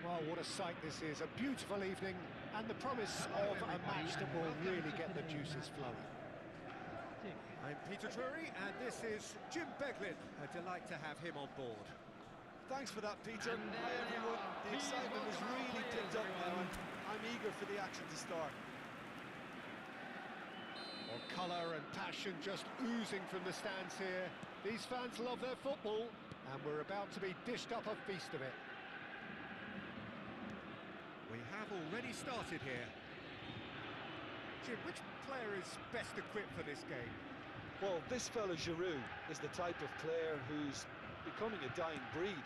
Well, what a sight this is, a beautiful evening, and the promise of a match that will really get the juices flowing. I'm Peter Drury, and this is Jim Beglin. A delight to have him on board. Thanks for that, Peter. Hi, everyone. The excitement has really picked up now, and I'm eager for the action to start. Well, colour and passion just oozing from the stands here. These fans love their football, and we're about to be dished up a feast of it. We have already started here. Jim, which player is best equipped for this game? Well, this fella Giroud is the type of player who's becoming a dying breed,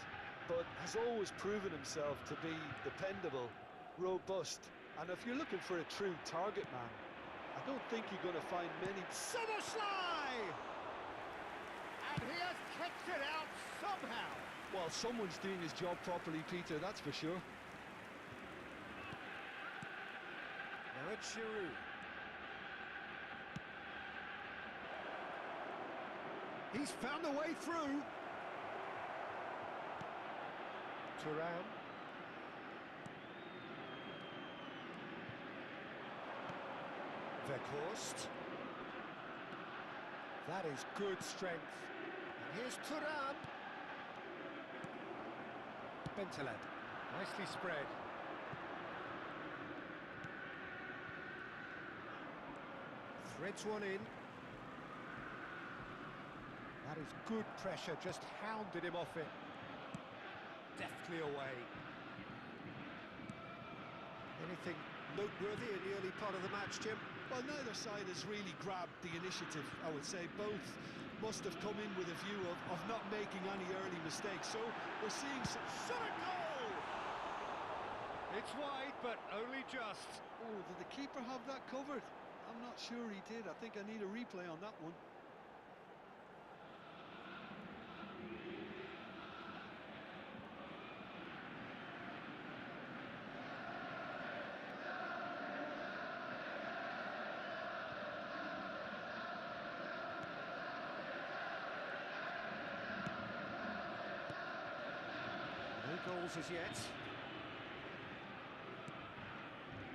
but has always proven himself to be dependable, robust, and if you're looking for a true target man, I don't think you're going to find many. Szoboszlai! And he has kicked it out somehow. Well, someone's doing his job properly, Peter, that's for sure. Now it's Giroud. He's found a way through. Thuram. Weghorst. That is good strength. And here's Thuram. Bentaleb. Nicely spread. Threads one in. That is good pressure, just hounded him off it. Deftly away. Anything noteworthy in the early part of the match, Jim? Well, neither side has really grabbed the initiative, I would say. Both must have come in with a view of not making any early mistakes. So we're seeing some shot at goal! It's wide, but only just. Oh, did the keeper have that covered? I'm not sure he did. I think I need a replay on that one. No goals as yet.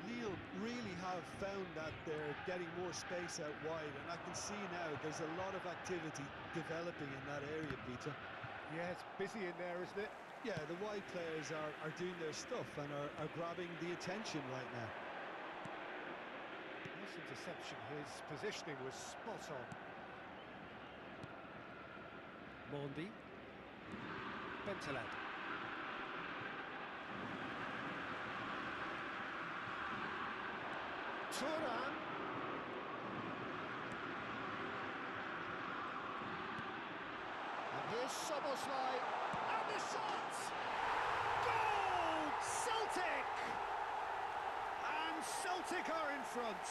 Lille really have found that they're getting more space out wide, and I can see now there's a lot of activity developing in that area, Peter. Yeah, it's busy in there, isn't it? Yeah, the wide players are doing their stuff and are grabbing the attention right now. Nice interception, his positioning was spot on. Mondi. Bentaleb. Thuram. And here's Szoboszlai. And the shot! Goal! Celtic! And Celtic are in front.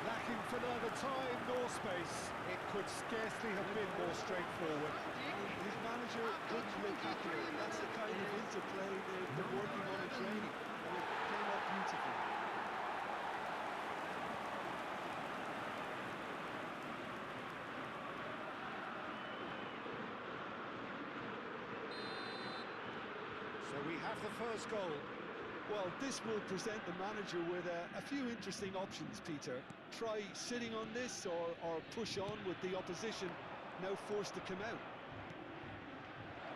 Lacking for neither time nor space. It could scarcely have been more straightforward. His manager couldn't look happier. That's the kind of interplay they're working on in training. And it came out beautifully. So we have the first goal. Well, this will present the manager with a few interesting options, Peter. Try sitting on this or push on with the opposition now forced to come out.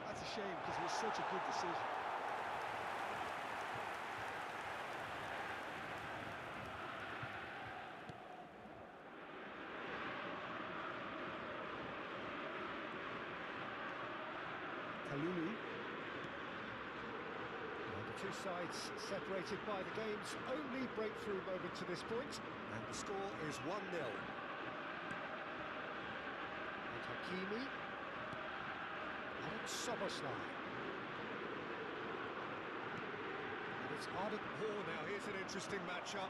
That's a shame because it was such a good decision. Kalulu. Two sides separated by the game's only breakthrough moment to this point. And the score is 1-0. And Hakimi. And it's Szoboszlai. And it's Arda. Oh, now here's an interesting matchup.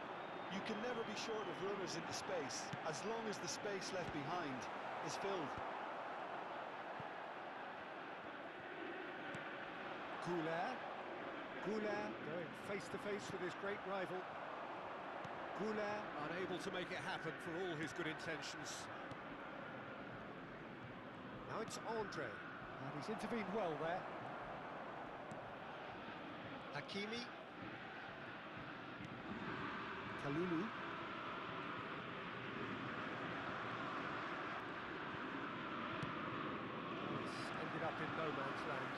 You can never be short of runners into space, as long as the space left behind is filled. Goulart going face-to-face with his great rival. Goulart unable to make it happen for all his good intentions. Now it's Andre, and he's intervened well there. Hakimi. Kalulu. He's ended up in no man's land.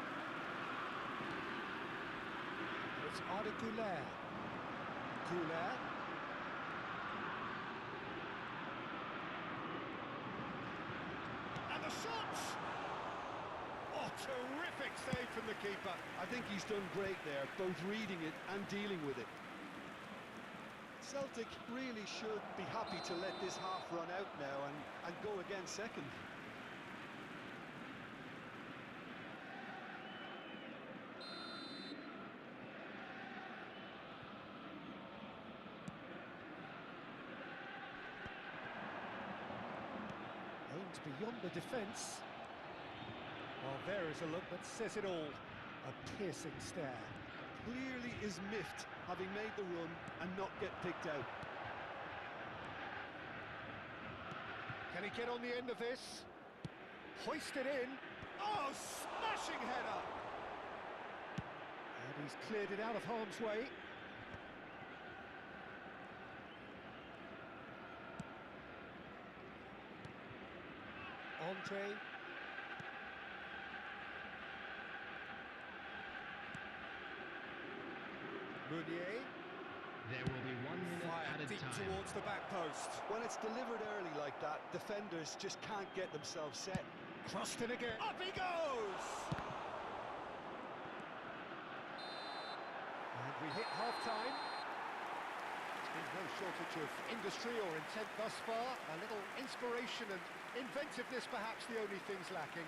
It's Arda Goulart. Goulart. And the shots! Oh, terrific save from the keeper. I think he's done great there, both reading it and dealing with it. Celtic really should be happy to let this half run out now and go again second. Aimed beyond the defence. Well, there is a look that says it all. A piercing stare. Clearly is miffed, having made the run and not get picked out. Can he get on the end of this? Hoist it in. Oh, smashing header! And he's cleared it out of harm's way. Andre. Meunier. There will be 1 minute Fire added deep time. towards the back post. When it's delivered early like that, defenders just can't get themselves set. Crossed in again. Up he goes! And we hit half-time. There's been no shortage of industry or intent thus far. A little inspiration and inventiveness, perhaps the only things lacking.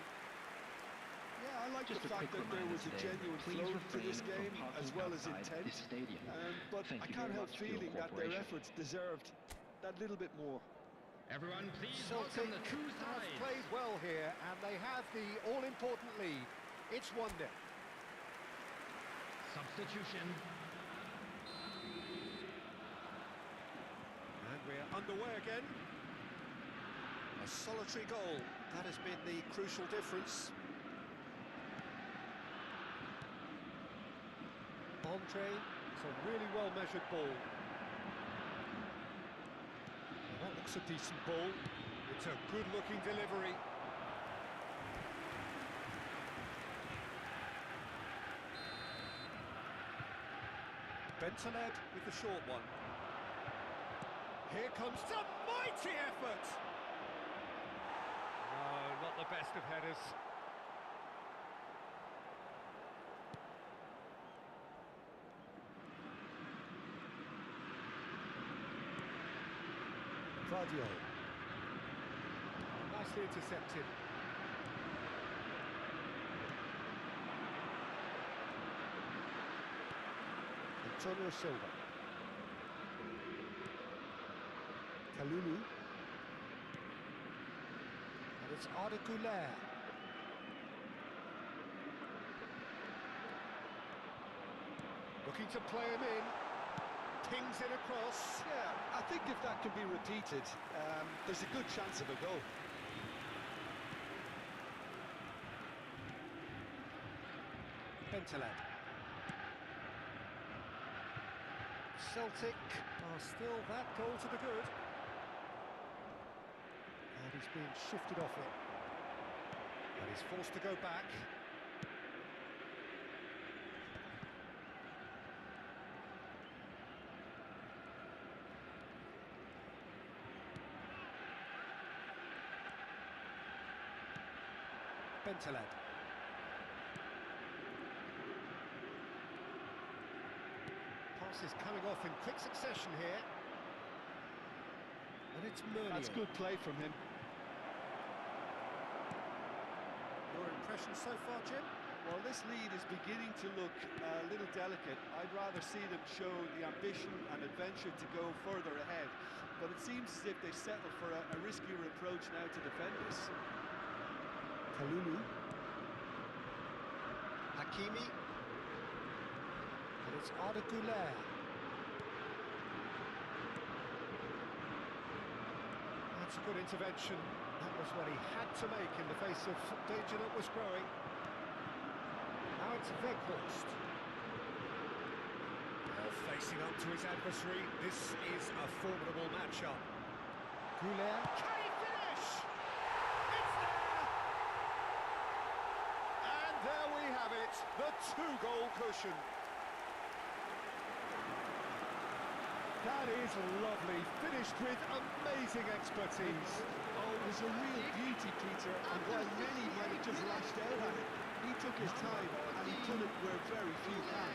Yeah, I like Just the a fact quick that there reminder was a today, genuine please flow to refrain this from game, parking as well as outside intent. this stadium. But Thank I you can't very help much for your feeling that their cooperation. efforts deserved that little bit more. Everyone, please Celtic welcome the two have sides. played well here, and they have the all-important lead. It's 1-0. Substitution. And we're underway again. A solitary goal. That has been the crucial difference. Andre, it's a really well-measured ball. Well, that looks a decent ball. It's a good-looking delivery. Bentaleb with the short one. Here comes a mighty effort! No, not the best of headers. Vardio. Nicely intercepted. Antonio Silva. Kalulu. And it's Arda Goulart. Looking to play him in. Pings it across. Yeah, I think if that can be repeated, there's a good chance of a goal. Bentaleb. Celtic are still that goal to the good. And he's being shifted off it. And he's forced to go back. Bentaleb. Pass is coming off in quick succession here. And it's Meunier. That's good play from him. Your impression so far, Jim? Well, this lead is beginning to look a little delicate. I'd rather see them show the ambition and adventure to go further ahead. But it seems as if they settle for a riskier approach now to defend this. Kalulu. Hakimi. And it's Arda Güler. That's a good intervention. That was what he had to make in the face of danger that was growing. Now it's Weghorst. Facing up to his adversary, this is a formidable matchup. Güler. Can he finish? It's there! And there we have it, the two-goal cushion. That is lovely, finished with amazing expertise. Oh, it was a real beauty, Peter, and while many might have just lashed out at it, he took his time and he put it where very few can.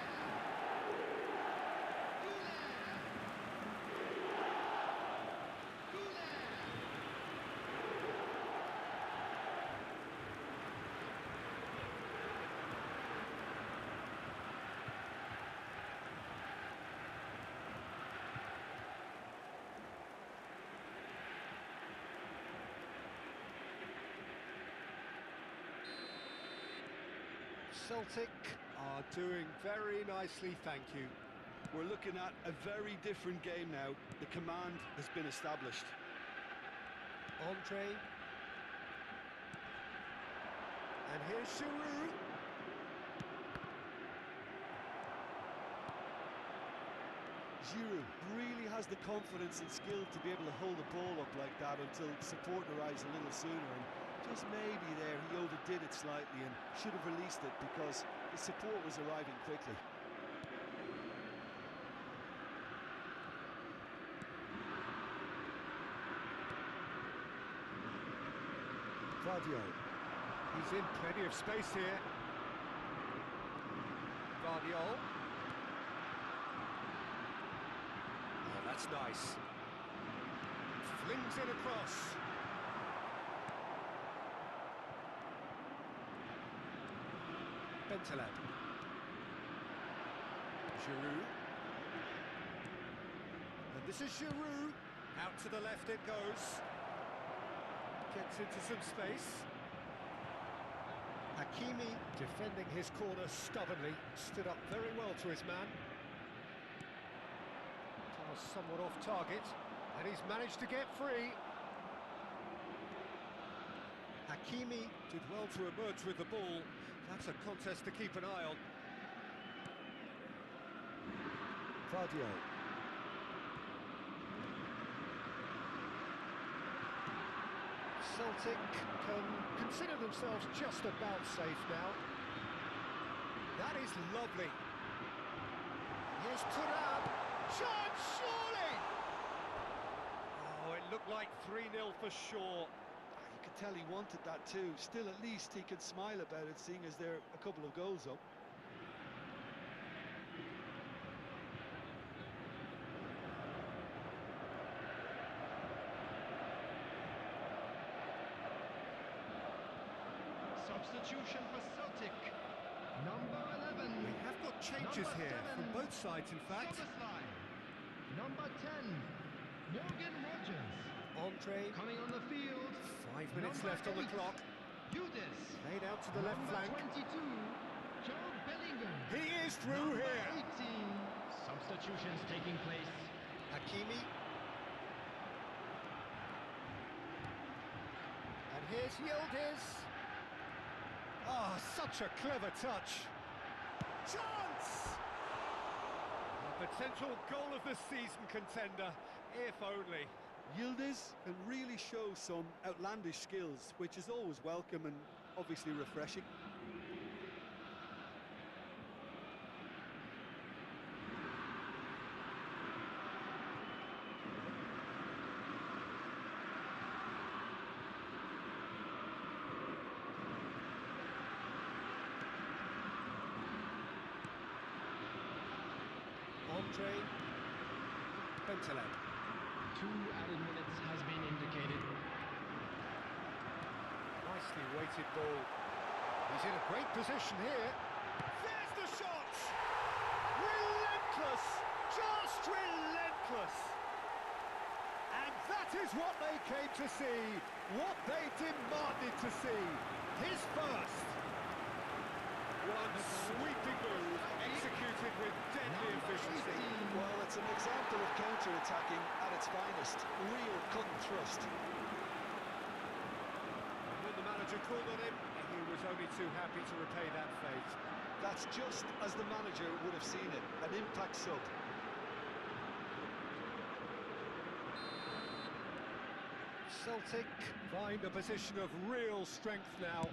Celtic are doing very nicely, thank you. We're looking at a very different game now. The command has been established. Andre. And here's Giroud. Giroud really has the confidence and skill to be able to hold the ball up like that until support arrives a little sooner. And just maybe there he overdid it slightly and should have released it because the support was arriving quickly. Guardiola. He's in plenty of space here. Guardiola. Oh, that's nice. Flings it across. Bentaleb. Giroud. And this is Giroud. Out to the left it goes. Gets into some space. Hakimi defending his corner stubbornly, stood up very well to his man. Pass somewhat off target, and he's managed to get free. Hakimi Did well to emerge with the ball. That's a contest to keep an eye on. Guardiola. Celtic can consider themselves just about safe now. That is lovely. Here's Thuram. Chance, surely! Oh, it looked like 3-0 for sure. You could tell he wanted that too. Still, at least he could smile about it, seeing as they're a couple of goals up. Substitution for Celtic. Number 11. We have got changes Number here 7, from both sides, in fact. Szoboszlai. Number 10, Morgan Rogers. Andre. Coming on the field. 5 minutes Number left on the 8, clock. Udis. Played out to the left Number flank. 22, Joe Bellingham. He is through Number here. 18. Substitutions taking place. Hakimi. And here's Yildiz. Ah, such a clever touch. Chance! A potential goal of the season contender, if only. Yildiz can really show some outlandish skills, which is always welcome and obviously refreshing. Andre. Bentaleb. 2 added minutes has been indicated. Nicely weighted ball. He's in a great position here. There's the shot! Relentless! Just relentless! And that is what they came to see, what they demanded to see. His first. One sweeping move, executed with deadly efficiency. Well, it's an example of counter-attacking at its finest. Real cut and thrust. When the manager called on him, he was only too happy to repay that fate. That's just as the manager would have seen it, an impact sub. Celtic find a position of real strength now.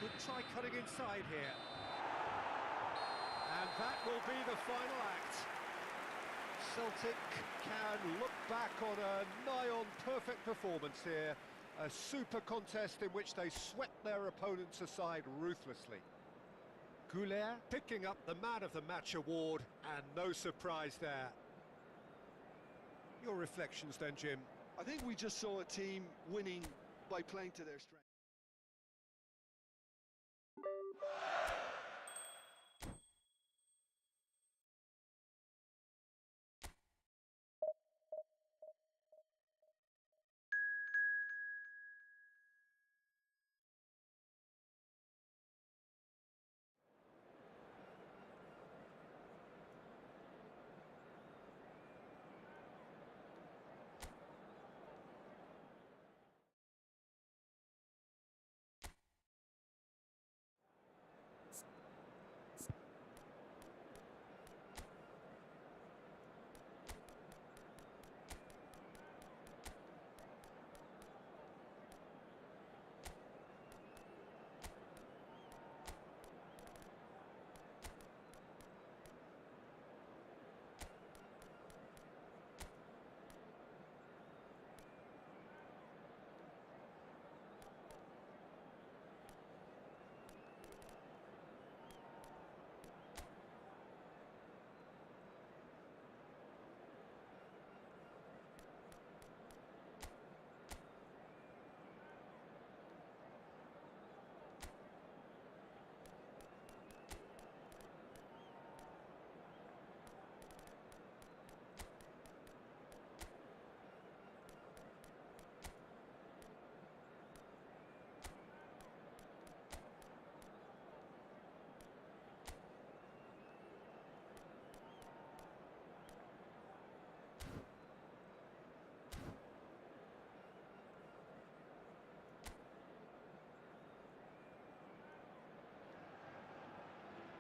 Could try cutting inside here. And that will be the final act. Celtic can look back on a nigh-on perfect performance here. A super contest in which they swept their opponents aside ruthlessly. Goulet Picking up the Man of the Match award, and no surprise there. Your reflections then, Jim? I think we just saw a team winning by playing to their strength.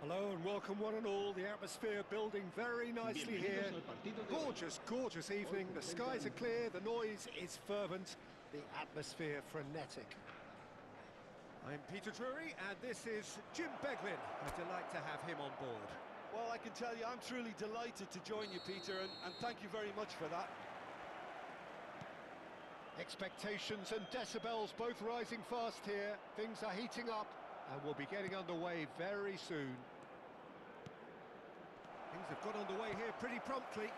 Hello and welcome one and all. The atmosphere building very nicely here. Gorgeous, gorgeous evening. The skies are clear, the noise is fervent, the atmosphere frenetic. I'm Peter Drury and this is Jim Beglin. A delight to have him on board. Well, I can tell you, I'm truly delighted to join you, Peter, and thank you very much for that. Expectations and decibels both rising fast here. Things are heating up and we'll be getting underway very soon. Things have got underway here pretty promptly.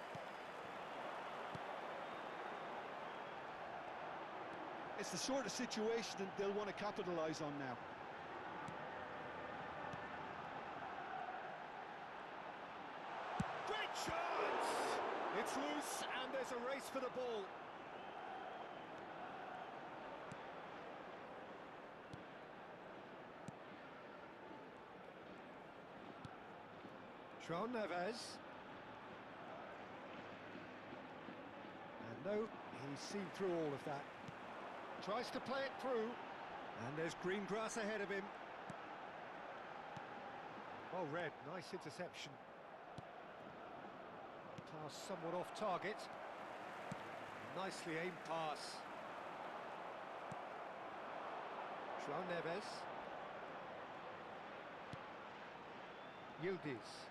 It's the sort of situation that they'll want to capitalise on now. Great chance! It's loose and there's a race for the ball. João Neves. And no, he's seen through all of that. Tries to play it through. And there's green grass ahead of him. Oh, Red, nice interception. Pass somewhat off target. Nicely aimed pass. João Neves. Yildiz.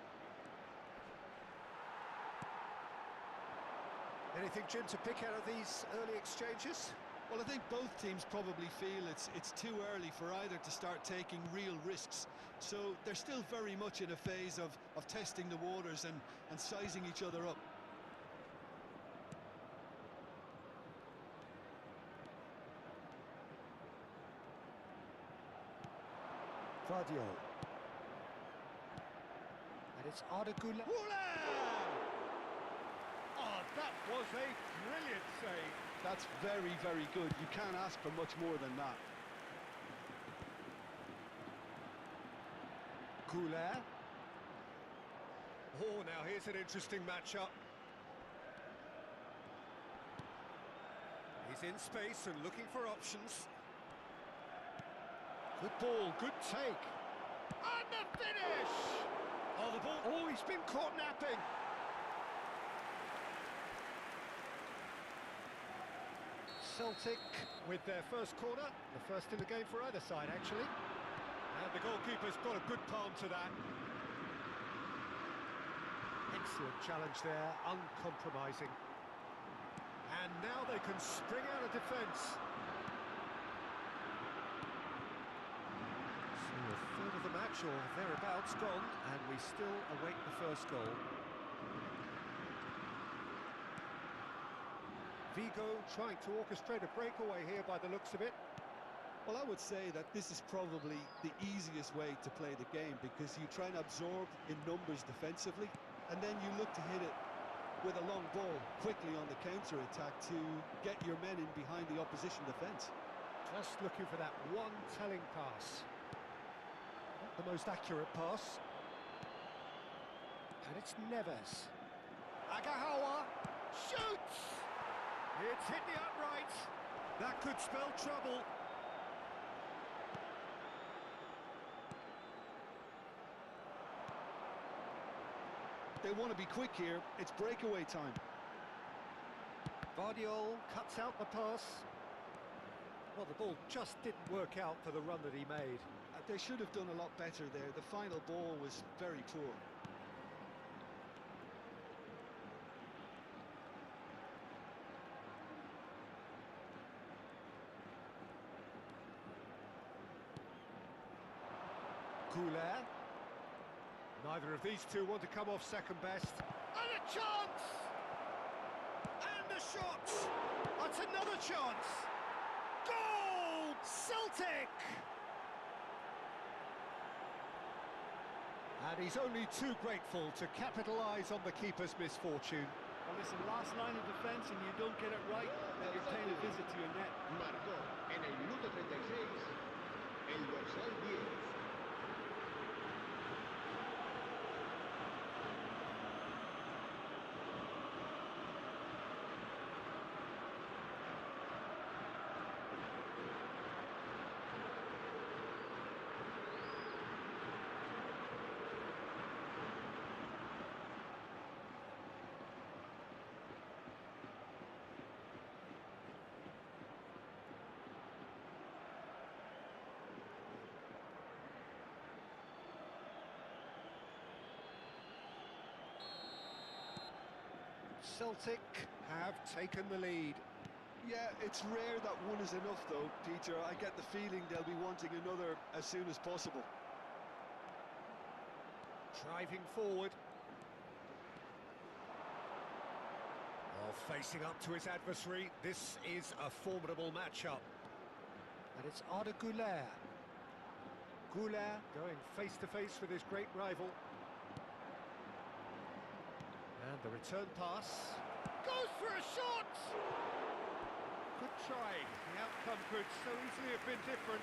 Anything, Jim, to pick out of these early exchanges? Well, I think both teams probably feel it's too early for either to start taking real risks. So they're still very much in a phase of testing the waters and sizing each other up. Gvardiol. And it's Arda Güler. Oh, that was a brilliant save. That's very, very good. You can't ask for much more than that. Güler. Oh, now here's an interesting matchup. He's in space and looking for options. Good ball, good take. And the finish! Oh, the ball. Oh, he's been caught napping. Celtic with their first corner, the first in the game for either side, actually. And the goalkeeper's got a good palm to that. Excellent challenge there, uncompromising. And now they can spring out of defence. So a third of the match or thereabouts gone, and we still await the first goal. Vigo trying to orchestrate a breakaway here by the looks of it. Well, I would say that this is probably the easiest way to play the game because you try and absorb in numbers defensively, and then you look to hit it with a long ball quickly on the counter-attack to get your men in behind the opposition defence. Just looking for that one telling pass. Not the most accurate pass. And it's Neves. Agahawa shoots! It's hit the upright. That could spell trouble. They want to be quick here. It's breakaway time. Gvardiol cuts out the pass. Well, the ball just didn't work out for the run that he made. They should have done a lot better there. The final ball was very poor. Güler. Neither of these two want to come off second best. And a chance! And a shot! That's another chance! Goal! Celtic! And he's only too grateful to capitalise on the keeper's misfortune. Well, listen, last line of defence and you don't get it right, then you're paying a visit to your net. Marcó en el minuto 36 el dorsal 10. Celtic have taken the lead. Yeah, it's rare that one is enough though, Peter. I get the feeling they'll be wanting another as soon as possible. Driving forward. Oh, facing up to his adversary. This is a formidable matchup. And it's Arda Güler. Güler going face to face with his great rival. And the return pass. Goes for a shot! Good try. The outcome could so easily have been different.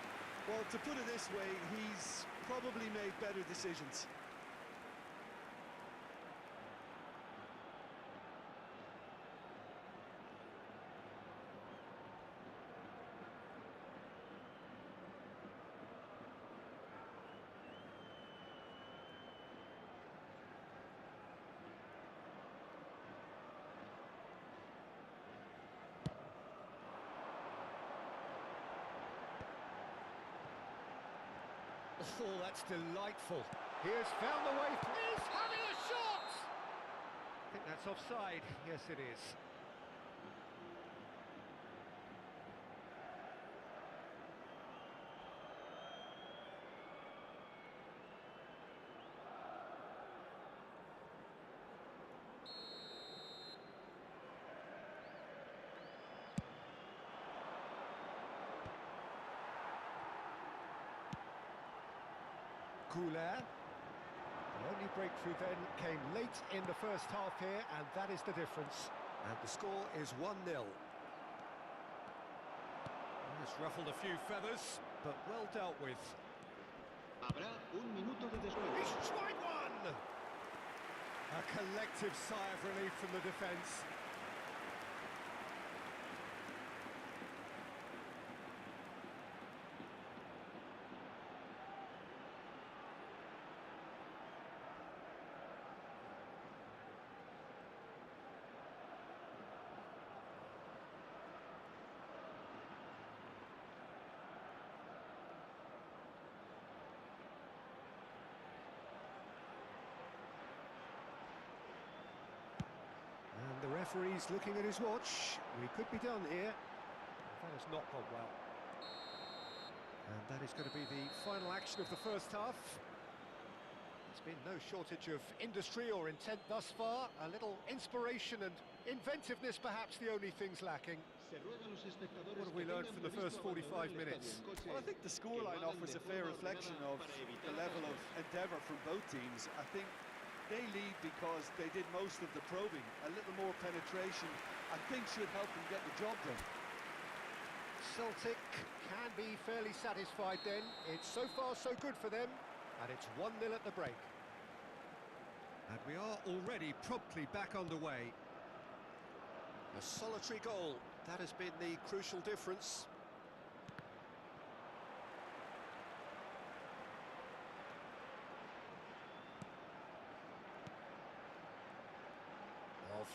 Well, to put it this way, he's probably made better decisions. Oh, that's delightful. He has found the way. He's having a shot! I think that's offside. Yes, it is. Goulet. The only breakthrough then came late in the first half here, and that is the difference. And the score is 1-0. It's ruffled a few feathers, but well dealt with. Habrá un minuto de descuento. He's tried one! A collective sigh of relief from the defence. The referee's looking at his watch. We could be done here. That has not gone well. And that is going to be the final action of the first half. There's been no shortage of industry or intent thus far. A little inspiration and inventiveness, perhaps the only things lacking. What have we learned from the first 45 minutes? Well, I think the scoreline offers a fair reflection of the level of endeavour from both teams. I think they lead because they did most of the probing. A little more penetration, I think, should help them get the job done. Celtic can be fairly satisfied then. It's so far so good for them, and it's 1-0 at the break. And we are already promptly back underway. A solitary goal, that has been the crucial difference.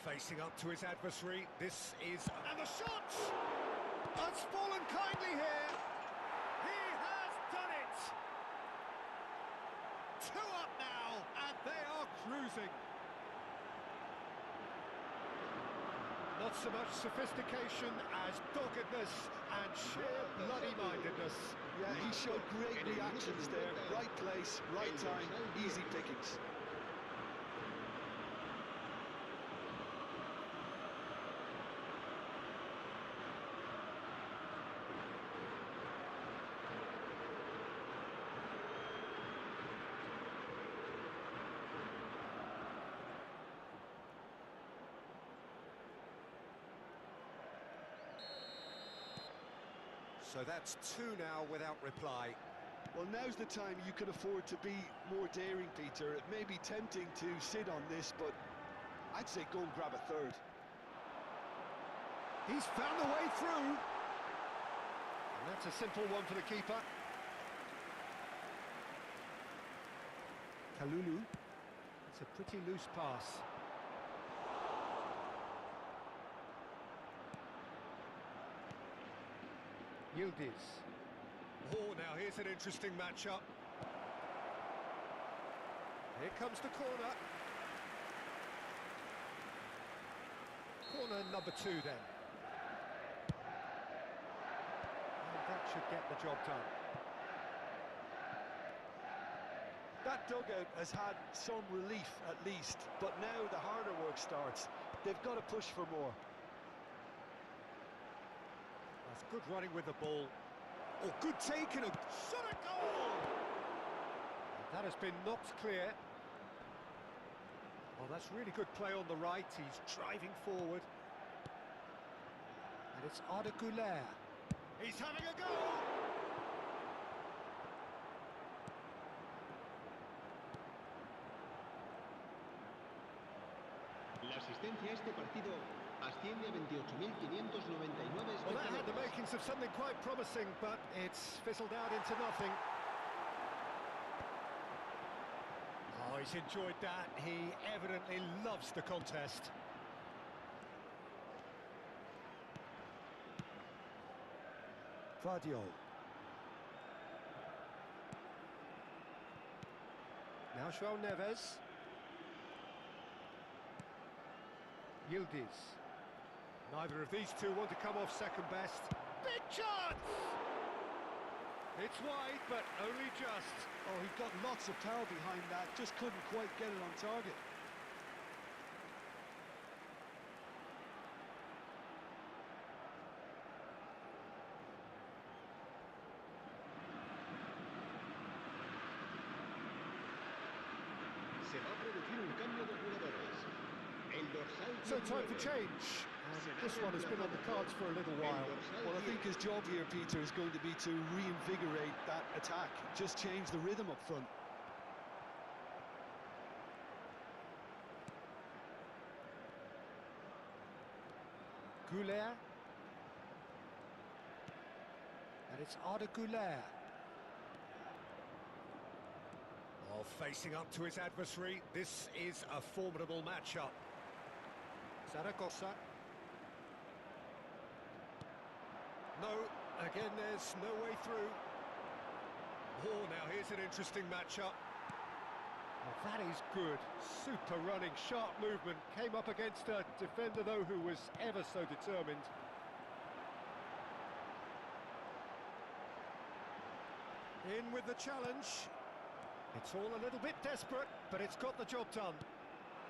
Facing up to his adversary, this is... And the shot! It's fallen kindly here! He has done it! 2 up now, and they are cruising. Not so much sophistication as doggedness and sheer bloody-mindedness. Yeah, he showed great reactions there. Right place, right time, easy pickings. So that's 2 now without reply. Well, now's the time you can afford to be more daring, Peter. It may be tempting to sit on this, but I'd say go and grab a third. He's found a way through. And that's a simple one for the keeper. Kalulu. It's a pretty loose pass. Yildiz. Oh, now here's an interesting matchup. Here comes the corner. Corner number 2 then. And that should get the job done. That dugout has had some relief at least, but now the harder work starts. They've got to push for more. That's good running with the ball. Oh, good take and a shot at goal! And that has been knocked clear. Well, that's really good play on the right. He's driving forward. And it's Arda Güler. He's having a go! La asistencia a este partido asciende a 28.599 Well, that had the espectadores. makings of something quite promising, but it's fizzled out into nothing. Oh, he's enjoyed that. He evidently loves the contest. Vardiol. Now João Neves. Yildiz. Neither of these two want to come off second best. Big chance! It's wide, but only just. Oh, he got lots of power behind that, just couldn't quite get it on target. Se va a producir un cambio de jugadores. El dorsal So time for 19. change. And this one has been on the cards for a little El while. dorsal Well, I 10. think his job here, Peter, is going to be to reinvigorate that attack. Just change the rhythm up front. Goulet. And it's Arda Goulet. Oh, facing up to his adversary, this is a formidable matchup. Zaragoza. No, again there's no way through. Oh, now here's an interesting matchup. Oh, that is good. Super running, sharp movement. Came up against a defender, though, who was ever so determined. In with the challenge. It's all a little bit desperate, but it's got the job done.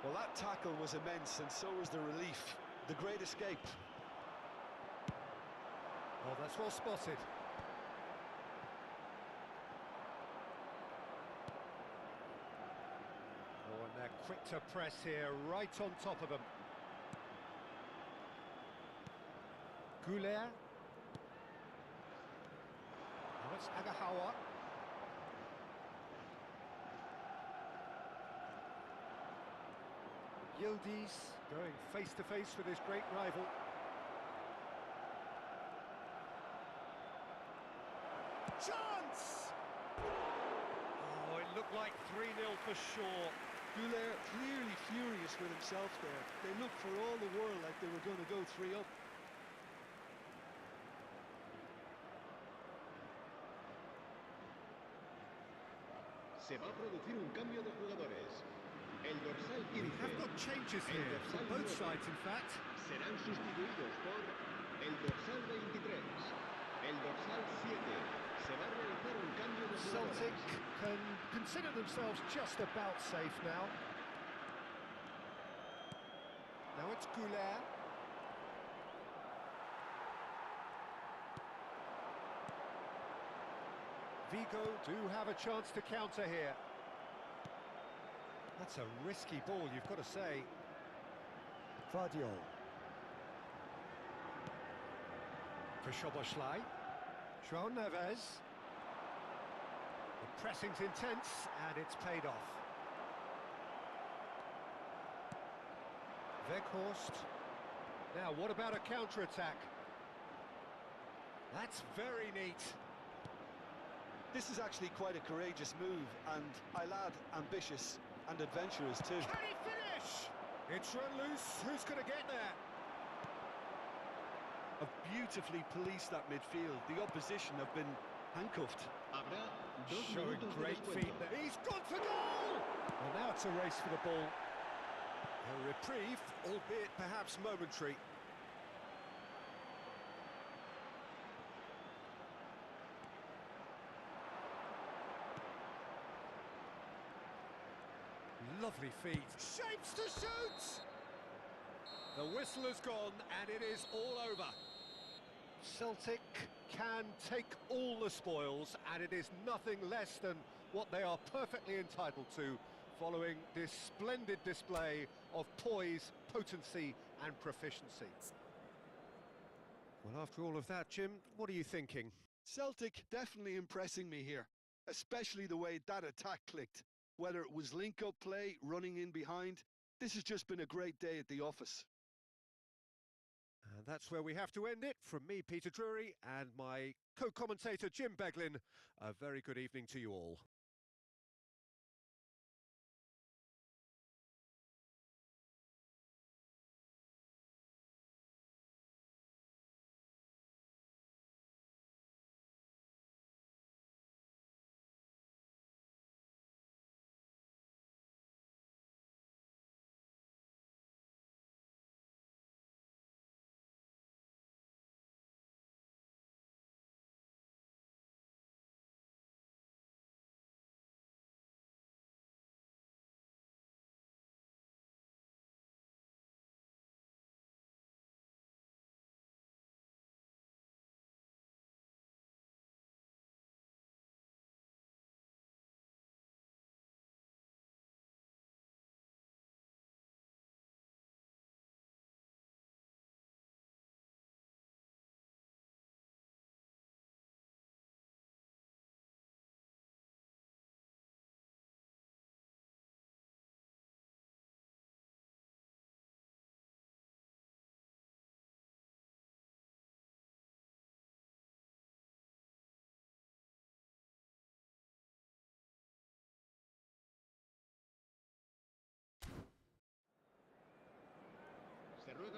Well, that tackle was immense, and so was the relief. The great escape. Oh, that's well spotted. Oh, and they're quick to press here, right on top of them. Goulet. Now it's Agahawa. Yildiz going face-to-face with his great rival. Chance! Oh, it looked like 3-0 for sure. Goulet clearly furious with himself there. They looked for all the world like they were going to go 3 up. Se va a producir un cambio de jugadores. El dorsal We 15. have got changes El here from dorsal both 9. sides, in fact. Serán sustituidos por el dorsal 23. El dorsal 7. Se va a realizar un cambio de jugadores. Celtic can consider themselves just about safe now. Now it's Goulet. Vigo do have a chance to counter here. That's a risky ball, you've got to say. Vardiol. For Szoboszlai. João Neves. The pressing's intense, and it's paid off. Weghorst. Now, what about a counter-attack? That's very neat. This is actually quite a courageous move, and I'll add ambitious and adventurous too. Can he finish? It's run loose. Who's going to get there? Have beautifully policed that midfield. The opposition have been handcuffed. Habrá 2 Showing minutos de great descuento. feet there. He's gone for goal! Well, now it's a race for the ball. A reprieve, albeit perhaps momentary. Lovely feet. Shapes to shoot! The whistle has gone, and it is all over. Celtic can take all the spoils, and it is nothing less than what they are perfectly entitled to, following this splendid display of poise, potency and proficiency. Well, after all of that, Jim, what are you thinking? Celtic definitely impressing me here, especially the way that attack clicked. Whether it was link-up play, running in behind, this has just been a great day at the office. And that's where we have to end it. From me, Peter Drury, and my co-commentator, Jim Beglin, a very good evening to you all.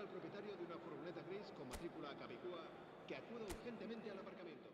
al propietario de una furgoneta gris con matrícula Capicúa que acuda urgentemente al aparcamiento.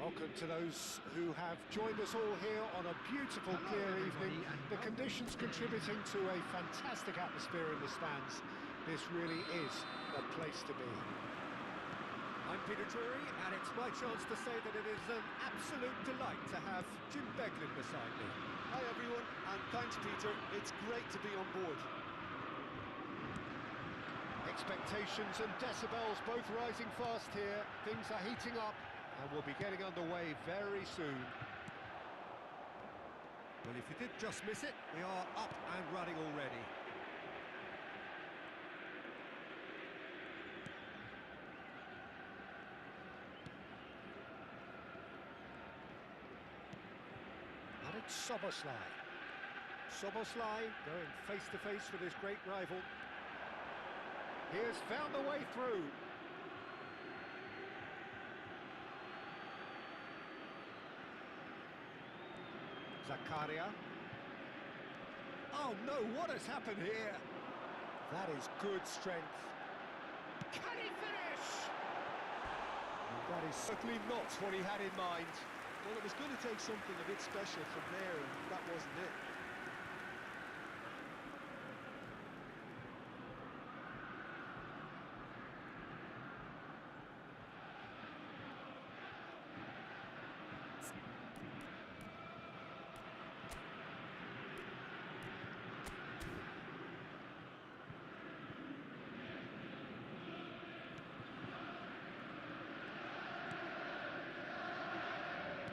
Welcome to those who have joined us all here on a beautiful, clear evening. The conditions contributing to a fantastic atmosphere in the stands. This really is the place to be. I'm Peter Drury, and it's my chance to say that it is an absolute delight to have Jim Beglin beside me. Hi everyone, and thanks Peter, it's great to be on board. Expectations and decibels both rising fast here. Things are heating up, and we'll be getting underway very soon. Well, if you did just miss it, we are up and running already. And it's Szoboszlai. Szoboszlai going face-to-face with his great rival. He has found a way through. Zakaria. Oh no, what has happened here? That is good strength. Can he finish? That is certainly not what he had in mind. Well, it was going to take something a bit special from there, and that wasn't it.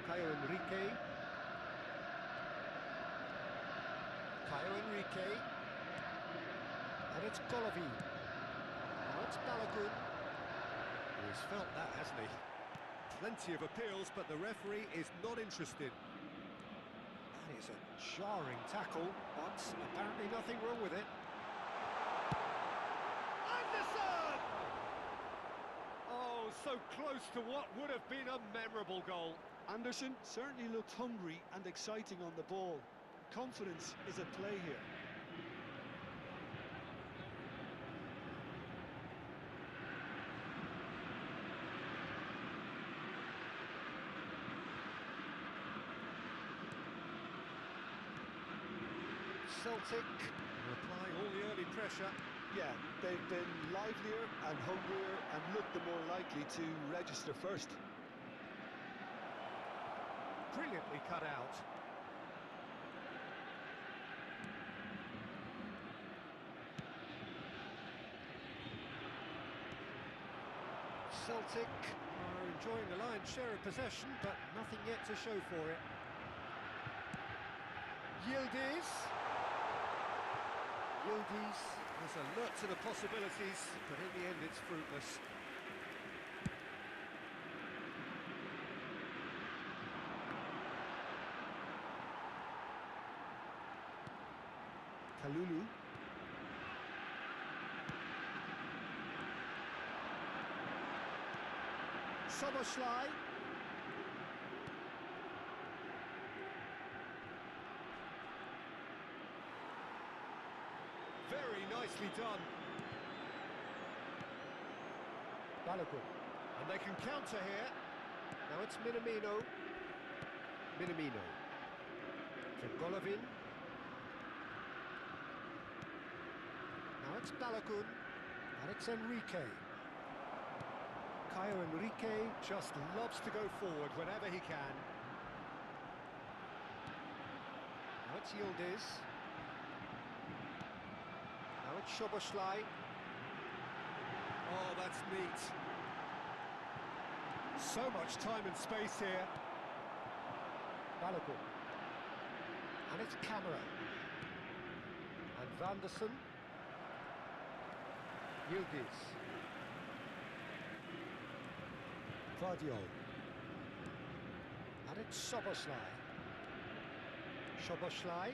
Caio Henrique. And it's Golovin. Now it's Balogun. He's felt that, hasn't he? Plenty of appeals, but the referee is not interested. That is a jarring tackle, but apparently nothing wrong with it. Anderson! Oh, so close to what would have been a memorable goal. Anderson certainly looked hungry and exciting on the ball. Confidence is at play here. Celtic applying all the early pressure. Yeah, they've been livelier and hungrier and looked the more likely to register first. Brilliantly cut out. Celtic are enjoying the lion's share of possession, but nothing yet to show for it. Yildiz. Yildiz was alert to the possibilities, but in the end it's fruitless. Kalulu. Soboslai. Very nicely done. Balogun. And they can counter here. Now it's Minamino. Minamino. For Golovin. Now it's Balogun. And it's Enrique. Caio Enrique just loves to go forward whenever he can. Now it's Yildiz. Now it's Szoboszlai. Oh, that's neat. So much time and space here. Balogun. And it's Camara. And Vanderson. Yildiz. Vardiol. And it's Szoboszlai. Szoboszlai.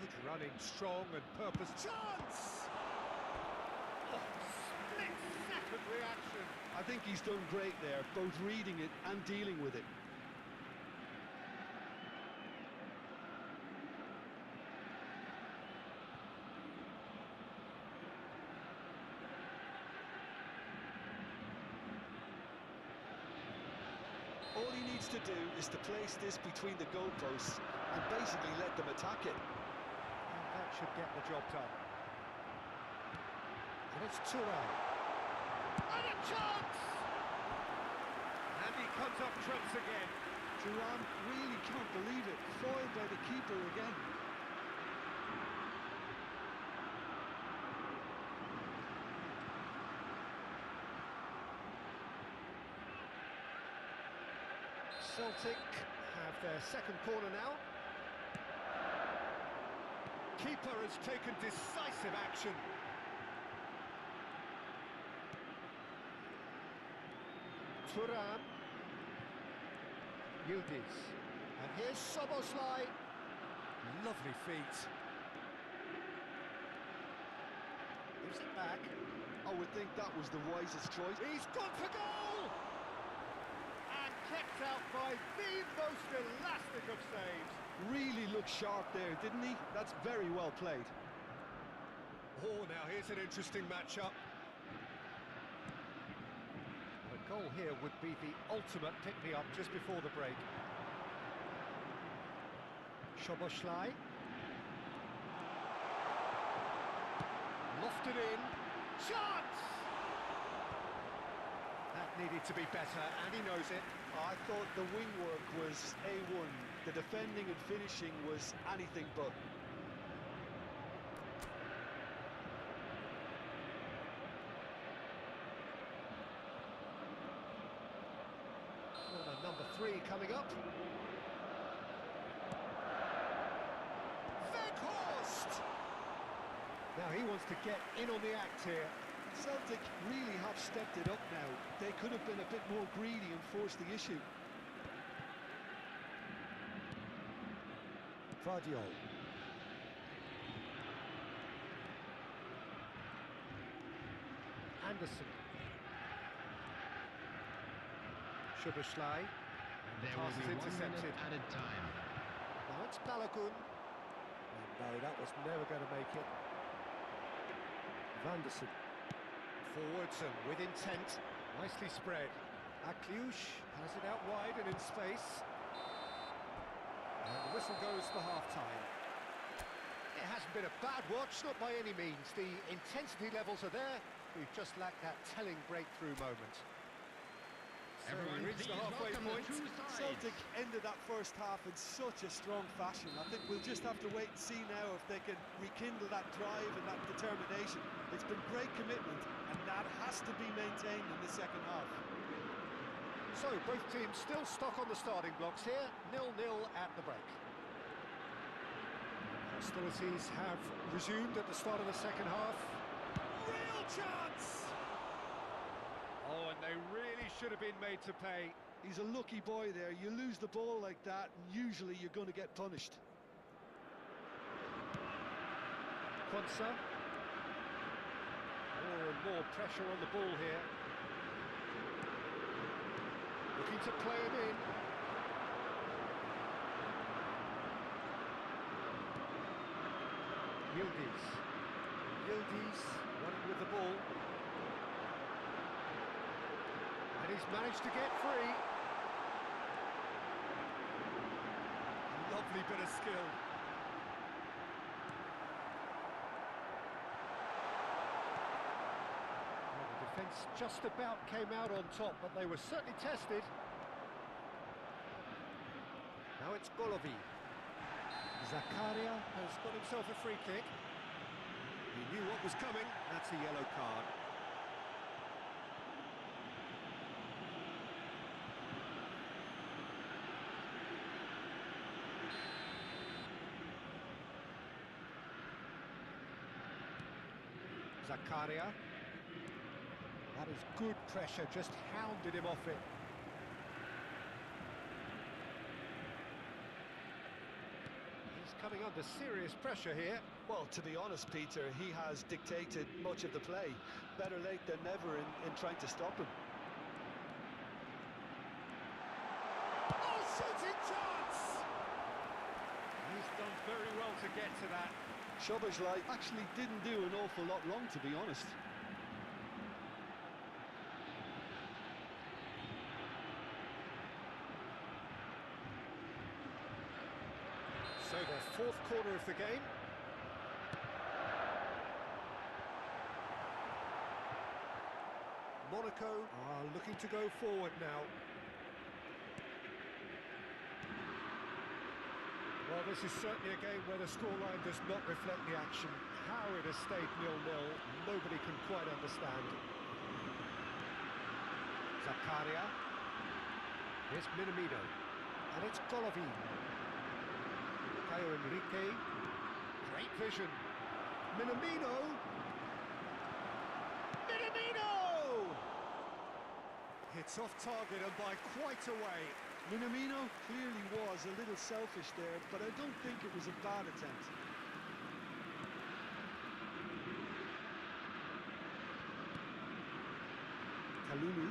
Good running, strong and purpose. Chance! Oh, split-second reaction. I think he's done great there, both reading it and dealing with it. All he needs to do is to place this between the goalposts and basically let them attack it. And that should get the job done. And it's Thuram. And a chance! And he comes up trumps again. Thuram really can't believe it, foiled by the keeper again. Celtic have their second corner now. Keeper has taken decisive action. Thuram. Yildiz. And here's Szoboszlai. Lovely feet. Gives it back. I would think that was the wisest choice. He's gone for goal! And kept out by the most elastic of saves. Really looked sharp there, didn't he? That's very well played. Oh, now here's an interesting matchup. A goal here would be the ultimate pick-me-up just before the break. Szoboszlai. Lofted in. Chance! That needed to be better, and he knows it. I thought the wing work was A1. The defending and finishing was anything but. Corner number 3 coming up. Weghorst! Now he wants to get in on the act here. Celtic really have stepped it up now. They could have been a bit more greedy and forced the issue. Vardiol. Anderson. Szoboszlai. There Pass will is be 1 intercepted. minute added time. Now it's Balogun. And no, that was never going to make it. Vanderson. Forwards and with intent. Nicely spread. Akliush has it out wide and in space. And the whistle goes for half-time. It hasn't been a bad watch, not by any means. The intensity levels are there. We've just lacked that telling breakthrough moment. So Everyone, we reached the please halfway welcome point. the two sides. Celtic ended that first half in such a strong fashion. I think we'll just have to wait and see now if they can rekindle that drive and that determination. It's been great commitment, and that has to be maintained in the second half. So both teams still stuck on the starting blocks here, 0-0 at the break. Hostilities have resumed at the start of the second half. Real chance! Oh, and they really should have been made to pay. He's a lucky boy there. You lose the ball like that, and usually you're going to get punished. Quansah. More and more pressure on the ball here. Looking to play him in. Yildiz. Yildiz running with the ball. And he's managed to get free. Lovely bit of skill. Well, the defence just about came out on top, but they were certainly tested. Now it's Golovin. Zakaria has got himself a free kick. He knew what was coming. That's a yellow card. Zakaria. That is good pressure, just hounded him off it. He's coming under serious pressure here. Well, to be honest, Peter, he has dictated much of the play. Better late than never in trying to stop him. Oh, shooting chance! He's done very well to get to that. Szoboszlai actually didn't do an awful lot wrong, to be honest. So the fourth quarter of the game. Monaco are looking to go forward now. Well, this is certainly a game where the scoreline does not reflect the action. How it has stayed 0-0, nobody can quite understand. Zakaria. Here's Minamino. And it's Golovin. Caio Henrique. Great vision. Minamino. Minamino! Hits off target and by quite a way. Minamino clearly was a little selfish there, but I don't think it was a bad attempt. Kalulu.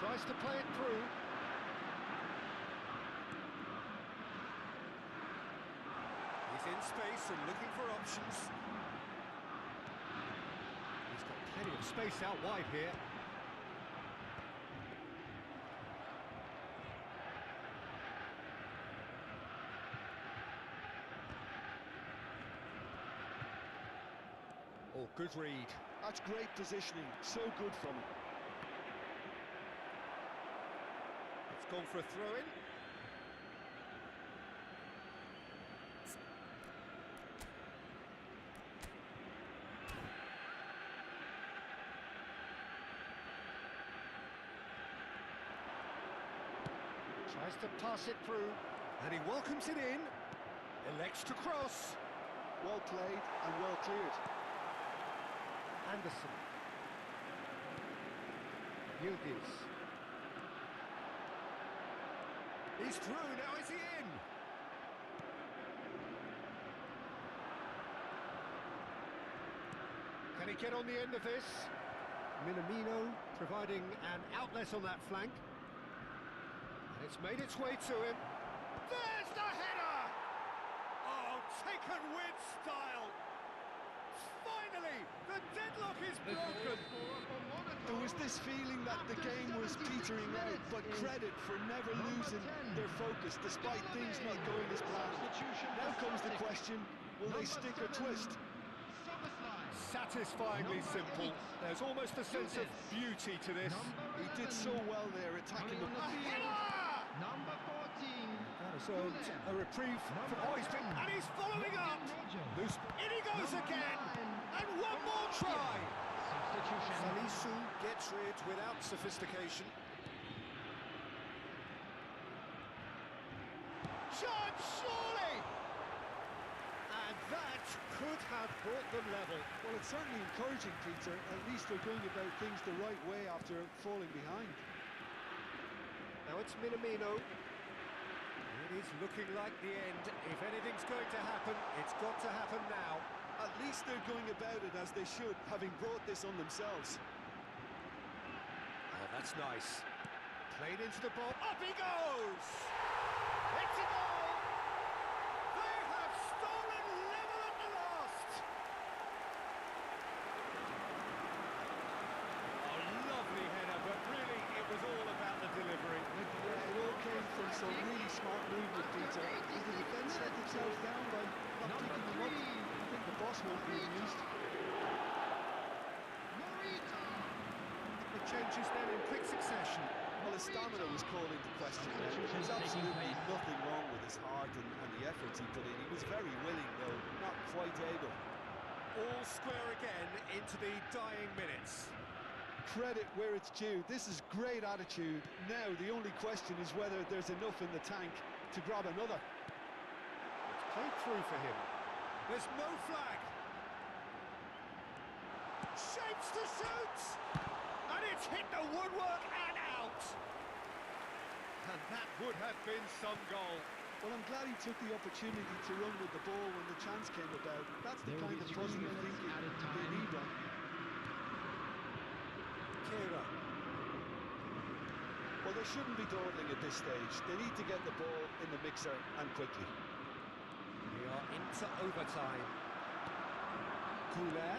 Tries to play it through. He's in space and looking for options. He's got plenty of space out wide here. Oh, good read. That's great positioning, so good from him. It's gone for a throw-in. Tries to pass it through. And he welcomes it in. Elects to cross. Well played and well cleared. Anderson. Yildiz. He's through, now is he in? Can he get on the end of this? Minamino providing an outlet on that flank. And it's made its way to him. There's the header! Oh, taken with style. Finally, the deadlock is broken. There was this feeling that the game was petering out, but credit for never losing their focus despite things not going as planned. Now comes the question, will they stick or twist? Satisfyingly simple. There's almost a sense of beauty to this. He did so well there, attacking the... Number 14. That has earned a reprieve for And he's following up. loose. In he goes again. And one more try. Substitution. Salisu gets rid without sophistication. Chance! could have brought them level. Well, it's certainly encouraging, Peter. At least they're going about things the right way after falling behind. Now it's Minamino. It is looking like the end. If anything's going to happen, it's got to happen now. At least they're going about it as they should, having brought this on themselves. Oh, that's nice. Played into the ball. Up he goes! It's a goal! They have stolen level at the last! A lovely header, but really it was all about the delivery. Yeah, it all came from some really smart movement, Peter. And the defence let themselves down by not picking them up. I think the boss won't be amused. The changes then in quick succession. Well, his stamina was called into question. There's absolutely nothing wrong with his heart and the efforts he put in. He was very willing, though not quite able. All square again into the dying minutes. Credit where it's due. This is great attitude. Now the only question is whether there's enough in the tank to grab another. It's played through for him. There's no flag. Shapes to shoot! And it's hit the woodwork and out! And that would have been some goal. Well, I'm glad he took the opportunity to run with the ball when the chance came about. That's the kind of positive thinking they need right. Kira. Well, they shouldn't be dawdling at this stage. They need to get the ball in the mixer and quickly. We are into overtime. Couler.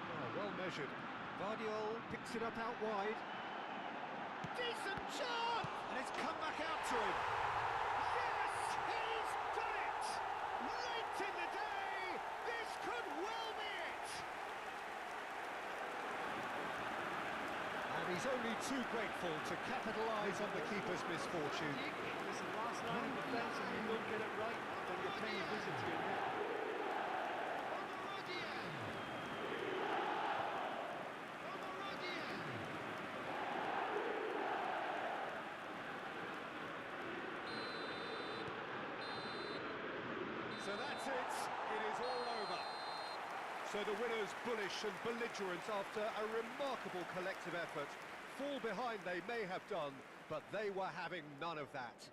Oh, well measured. Vardiol picks it up out wide. Decent chance! And it's come back out to him. Yes, he's done it! Late in the day, this could well be it! And he's only too grateful to capitalise on the keeper's misfortune. Listen, last line of defence, and you don't get it right, then you're paying a visit to your net. So that's it. It is all over. So the winners, bullish and belligerent after a remarkable collective effort. Fall behind they may have done, but they were having none of that.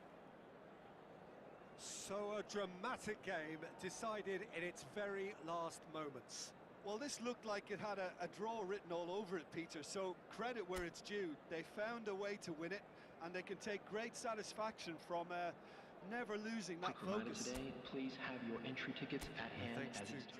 So a dramatic game decided in its very last moments. Well, this looked like it had a draw written all over it, Peter, so credit where it's due. They found a way to win it, and they can take great satisfaction from never losing that Quick reminder focus. today, please have your entry tickets at hand Thanks as to it's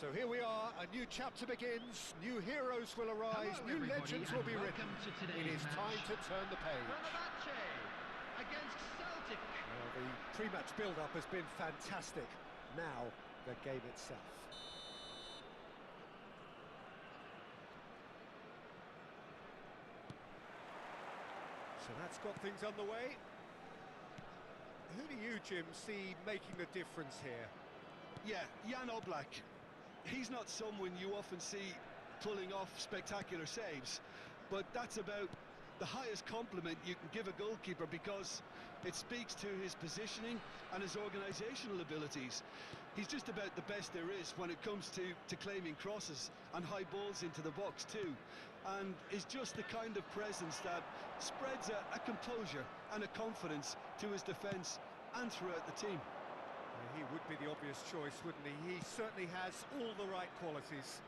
So here we are, a new chapter begins, new heroes will arise, Hello, new everybody, legends will be and written. welcome to It today's is time match. to turn the page. Fenerbahce against Celtic. Well, the pre-match build-up has been fantastic. Now, the game itself. So that's got things underway. Who do you, Jim, see making the difference here? Yeah, Jan Oblak. He's not someone you often see pulling off spectacular saves, but that's about the highest compliment you can give a goalkeeper because it speaks to his positioning and his organisational abilities. He's just about the best there is when it comes to claiming crosses and high balls into the box too, and is just the kind of presence that spreads a composure and a confidence to his defence and throughout the team. He would be the obvious choice, wouldn't he? He certainly has all the right qualities.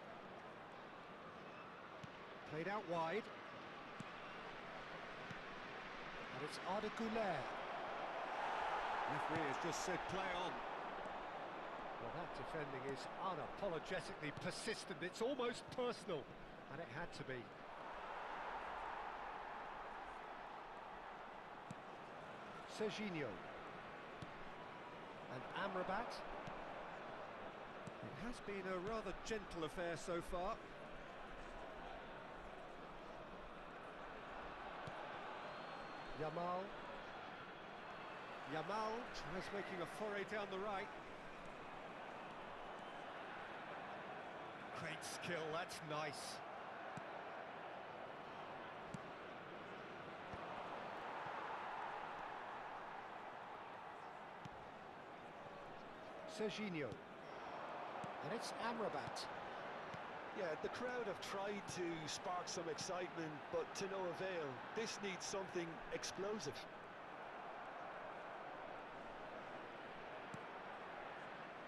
Played out wide. And it's Arda Güler. Referee has just said play on. Well, that defending is unapologetically persistent. It's almost personal, and it had to be. Serginho. And Amrabat. It has been a rather gentle affair so far. Yamal. Yamal tries making a foray down the right. Great skill, that's nice. Serginho. And it's Amrabat. Yeah, the crowd have tried to spark some excitement, but to no avail. This needs something explosive.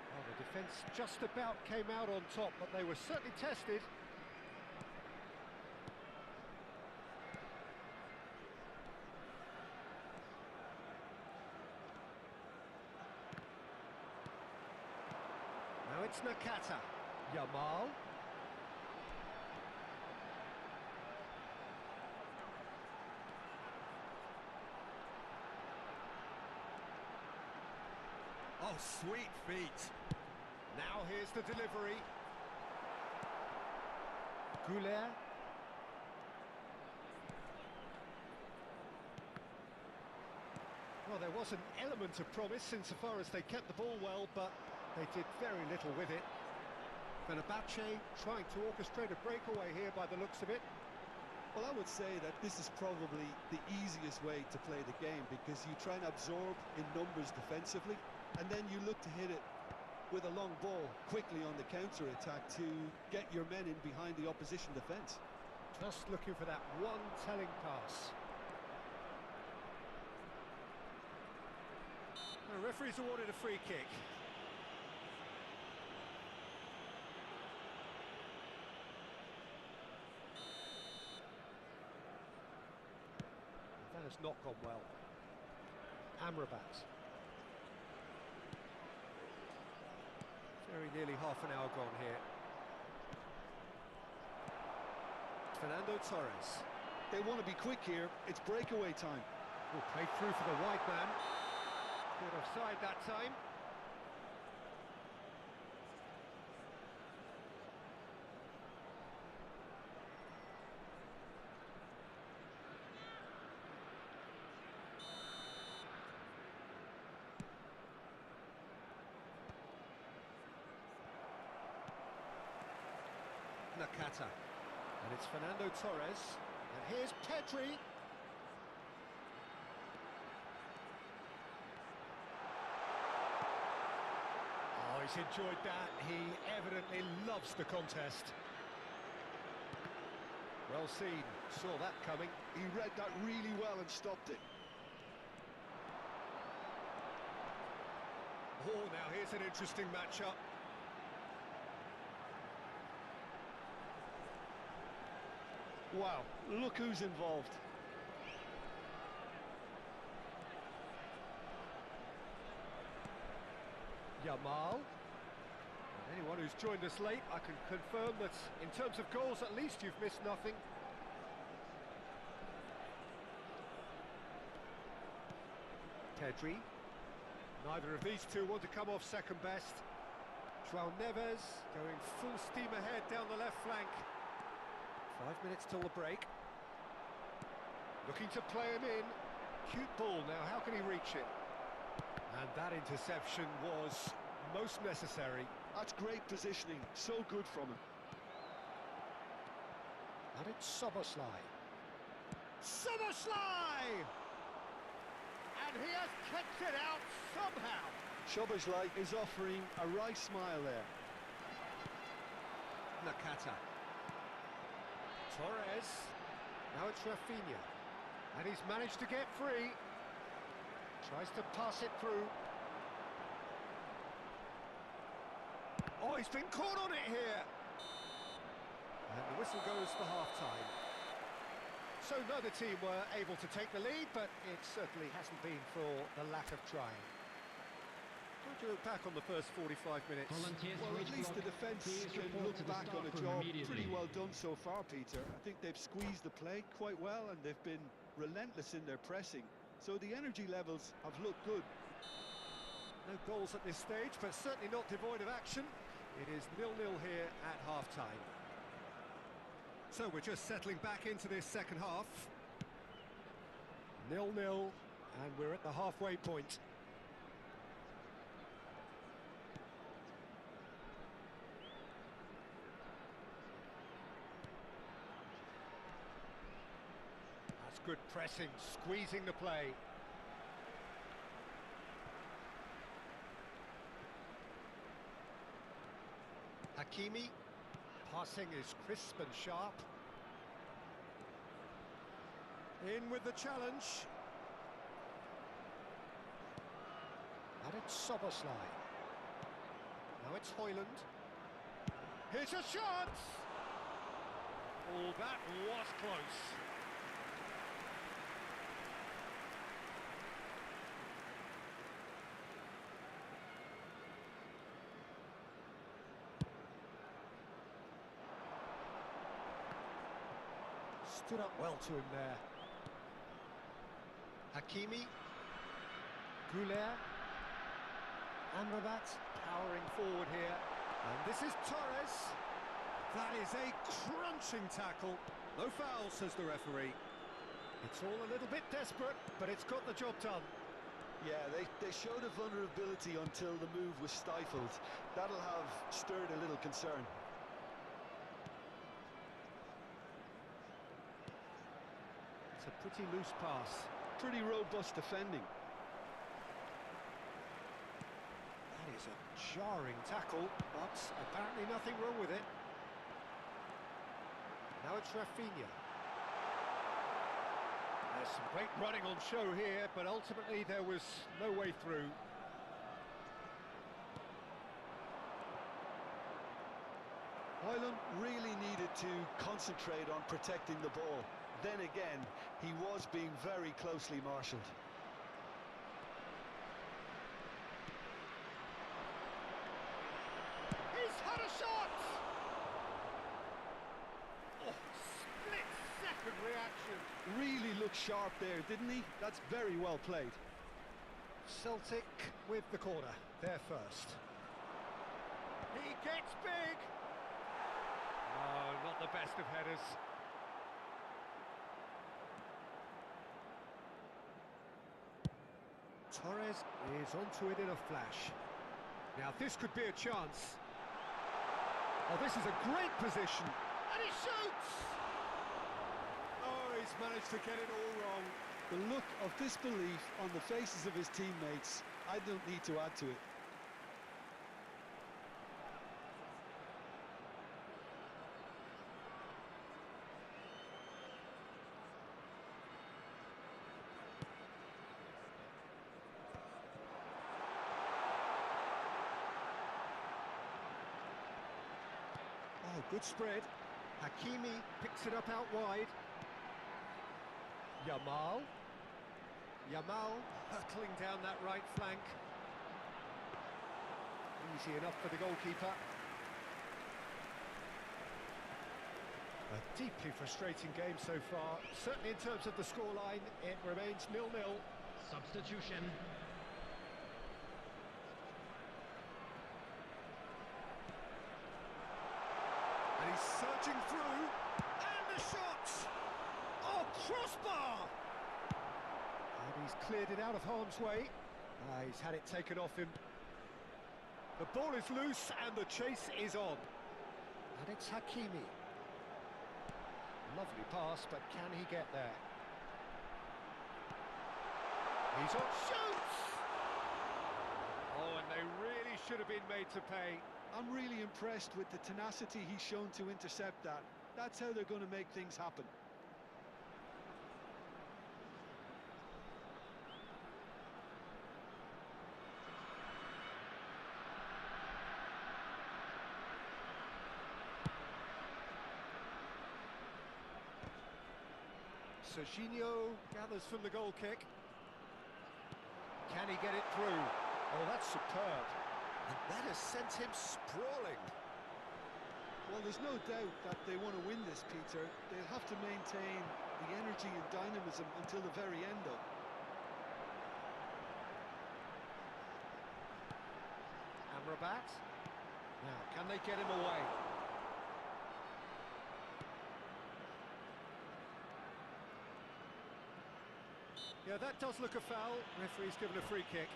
Well, the defence just about came out on top, but they were certainly tested. Now it's Nakata. Yamal. Oh, sweet feet. Now here's the delivery. Güler. Well, there was an element of promise insofar as they kept the ball well, but they did very little with it. Fenerbahce trying to orchestrate a breakaway here by the looks of it. Well, I would say that this is probably the easiest way to play the game because you try and absorb in numbers defensively, and then you look to hit it with a long ball quickly on the counter-attack to get your men in behind the opposition defence. Just looking for that one telling pass. The referee's awarded a free kick. That has not gone well. Amrabat. Very nearly half an hour gone here. Fernando Torres. They want to be quick here. It's breakaway time. Oh, played through for the wide man. Caught offside that time. Nakata. And it's Fernando Torres. And here's Pedri. Oh, he's enjoyed that. He evidently loves the contest. Well seen. Saw that coming. He read that really well and stopped it. Oh, now here's an interesting matchup. Wow, look who's involved. Yamal. Anyone who's joined us late, I can confirm that in terms of goals, at least you've missed nothing. Pedri. Neither of these two want to come off second best. João Neves going full steam ahead down the left flank. 5 minutes till the break. Looking to play him in. Cute ball now, how can he reach it? And that interception was most necessary. That's great positioning, so good from him. And it's Szoboszlai. Szoboszlai! And he has kept it out somehow. Szoboszlai is offering a right smile there. Nakata. Torres. Now it's Rafinha. And he's managed to get free. Tries to pass it through. Oh, he's been caught on it here. And the whistle goes for half-time. So neither team were able to take the lead, but it certainly hasn't been for the lack of trying. How do you look back on the first 45 minutes? Volunteers Well, for at each least the block. defence Please can report look to the back on a stock room job immediately. pretty well done so far, Peter. I think they've squeezed the play quite well and they've been relentless in their pressing. So the energy levels have looked good. No goals at this stage, but certainly not devoid of action. It is 0-0 here at half-time. So we're just settling back into this second half. 0-0, and we're at the halfway point. That's good pressing, squeezing the play. Hakimi, passing is crisp and sharp. In with the challenge. And it's Szoboszlai. Now it's Højlund. Here's a shot! Oh, that was close. Stood up well to him there. Hakimi. Goulet. Amrabat powering forward here. And this is Torres. That is a crunching tackle. No foul, says the referee. It's all a little bit desperate, but it's got the job done. Yeah, they showed a vulnerability until the move was stifled. That'll have stirred a little concern. It's a pretty loose pass. Pretty robust defending. That is a jarring tackle, but apparently nothing wrong with it. Now it's Rafinha. There's some great running on show here, but ultimately there was no way through. Højlund really needed to concentrate on protecting the ball. Then again, he was being very closely marshalled. He's had a shot! Oh, split-second reaction. Really looked sharp there, didn't he? That's very well played. Celtic with the corner, there first. He gets big! Oh, not the best of headers. Torres is onto it in a flash. Now this could be a chance. Oh, this is a great position. And he shoots! Oh, he's managed to get it all wrong. The look of disbelief on the faces of his teammates, I don't need to add to it. Oh, good spread. Hakimi picks it up out wide. Yamal. Yamal hurtling down that right flank. Easy enough for the goalkeeper. Deeply frustrating game so far. Certainly in terms of the scoreline, it remains 0-0. Substitution. And he's surging through. And the shot! Oh, crossbar! And he's cleared it out of harm's way. He's had it taken off him. The ball is loose and the chase is on. And it's Hakimi. Lovely pass, but can he get there? He's on, shoots! Oh, and they really should have been made to pay. I'm really impressed with the tenacity he's shown to intercept that. That's how they're going to make things happen. Serginho gathers from the goal kick. Can he get it through? Oh, that's superb. And that has sent him sprawling. Well, there's no doubt that they want to win this, Peter. They'll have to maintain the energy and dynamism until the very end, though. Amrabat. Now, can they get him away? Yeah, that does look a foul. Referee's given a free kick.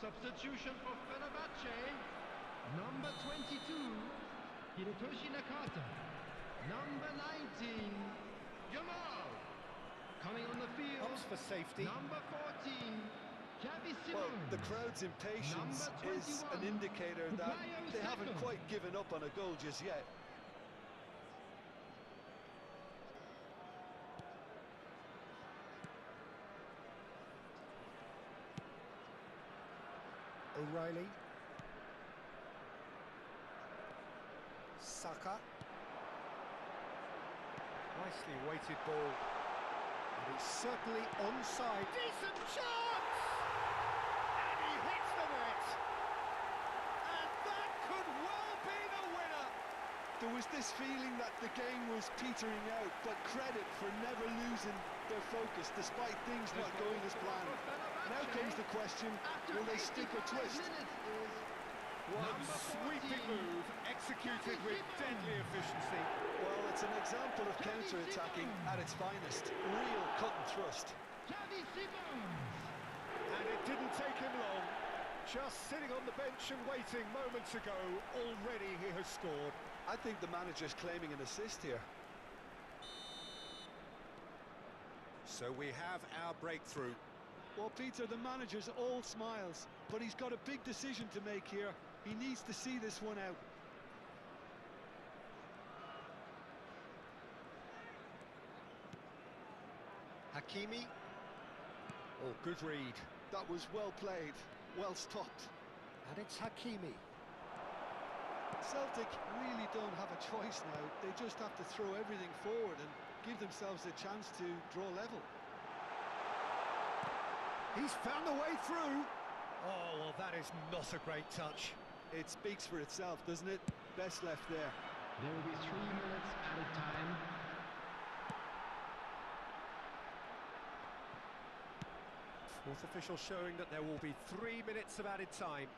Substitution for Fenerbahce. Number 22, Hirotoshi Nakata. Number 19, Jamal. Coming on the field, Opts for safety. number 14, Xavi Simons. Well, the crowd's impatience Number is 21, an indicator that Bukayo they haven't Saka. quite given up on a goal just yet. O'Reilly. Saka. Nicely weighted ball. And he's certainly onside. Decent chance! And he hits the net! And that could well be the winner! There was this feeling that the game was petering out, but credit for never losing their focus despite things not going as planned. Now comes the question, will they stick or twist? One sweeping move, executed with deadly efficiency. Well, it's an example of counter-attacking at its finest. Real cut and thrust. Xavi Simons. And it didn't take him long. Just sitting on the bench and waiting moments ago, already he has scored. I think the manager's claiming an assist here. So we have our breakthrough. Well, Peter, the manager's all smiles, but he's got a big decision to make here. He needs to see this one out. Hakimi. Oh, good read. That was well played, well stopped. And it's Hakimi. Celtic really don't have a choice now. They just have to throw everything forward and give themselves a chance to draw level. He's found a way through. Oh, well, that is not a great touch. It speaks for itself, doesn't it? Best left there. There will be 3 minutes added time. Fourth official showing that there will be 3 minutes of added time.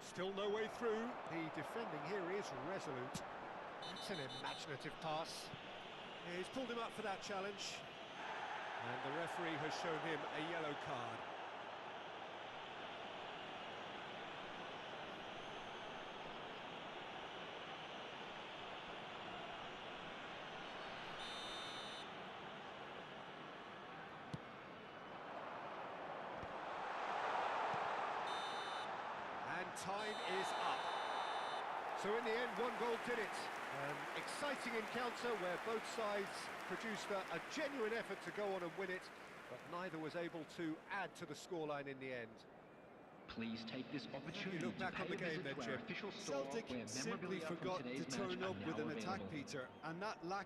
Still no way through. The defending here is resolute. That's an imaginative pass. He's pulled him up for that challenge. And the referee has shown him a yellow card. time is up. So in the end, one goal did it. An exciting encounter where both sides produced a genuine effort to go on and win it, but neither was able to add to the scoreline in the end. Please take this opportunity look to back on pay the a game visit then, to our Jim. official store Celtic where simply memorabilia from forgot today's to turn match up are with now an attack, available. Peter, and that lack